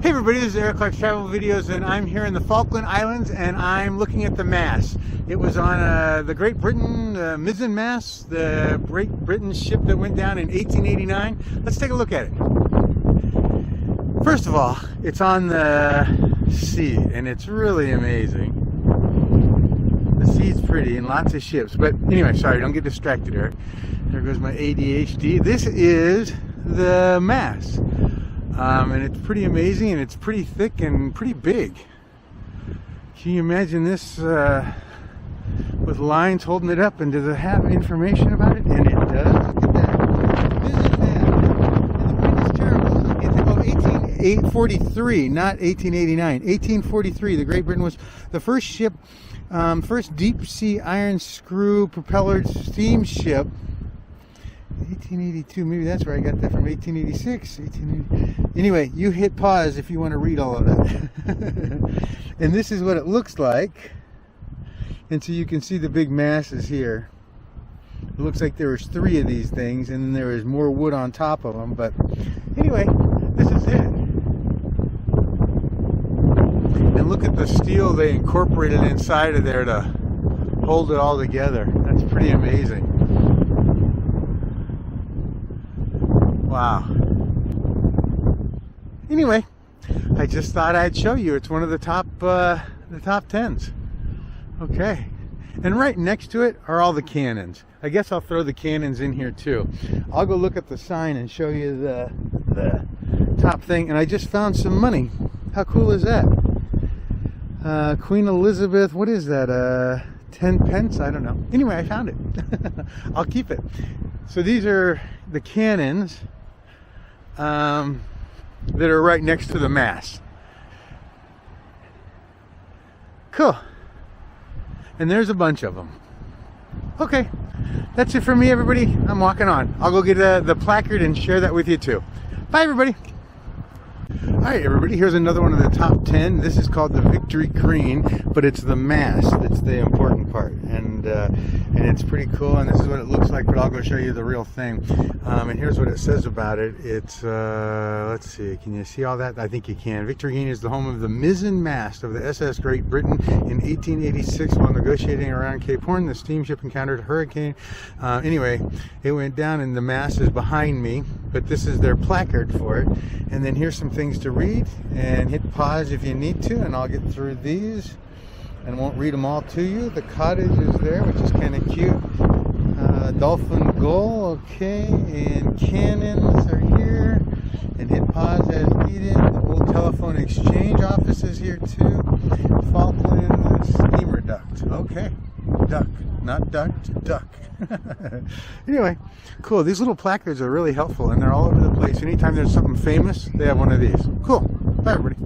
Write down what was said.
Hey everybody, this is Eric Clark's Travel Videos, and I'm here in the Falkland Islands, and I'm looking at the mast. It was on the Great Britain Mizzen Mast, the Great Britain ship that went down in 1889. Let's take a look at it. First of all, it's on the sea, and it's really amazing. The sea's pretty, and lots of ships. But anyway, sorry, don't get distracted, Eric. There goes my ADHD. This is the mast. And it's pretty amazing, and it's pretty thick and pretty big. Can you imagine this with lines holding it up? And does it have information about it? And it does. Look at that. Mizzen Mast. And the wind is terrible. It's about 1843, not 1889. 1843. The Great Britain was the first ship, first deep sea iron screw propeller steamship. 1882, maybe that's where I got that from. 1886, 1880. Anyway, you hit pause if you want to read all of that. And this is what it looks like. And so you can see the big masses here. It looks like there was 3 of these things, and then there was more wood on top of them. But anyway, this is it. And look at the steel they incorporated inside of there to hold it all together. That's pretty amazing. Wow. Anyway, I just thought I'd show you. It's one of the top 10s. Okay. And right next to it are all the cannons. I guess I'll throw the cannons in here too. I'll go look at the sign and show you the top thing. And I just found some money. How cool is that? Queen Elizabeth, what is that? 10 pence? I don't know. Anyway, I found it. I'll keep it. So these are the cannons that are right next to the mast. Cool. And there's a bunch of them. Okay, that's it for me, everybody. I'm walking on. I'll go get the placard and share that with you too. Bye, everybody. Alright, everybody, here's another one of the top 10. This is called the Victory Green, but it's the mast that's the important part. And it's pretty cool, and this is what it looks like, but I'll go show you the real thing. And here's what it says about it. It's, let's see, can you see all that? I think you can. Victory Green is the home of the Mizzen Mast of the SS Great Britain. In 1886, while negotiating around Cape Horn, the steamship encountered a hurricane. Anyway, it went down, and the mast is behind me, but this is their placard for it. And then here's some things to read, and hit pause if you need to, and I'll get through these and won't read them all to you. The cottage is there, which is kind of cute. Dolphin gull, okay, and cannons are here, and hit pause as needed. The old telephone exchange office is here too. Falklands steamer duct, okay, duck, not duct, duck. Anyway, cool. These little placards are really helpful, and they're all over the place. Anytime there's something famous, they have one of these. Cool. Bye, everybody.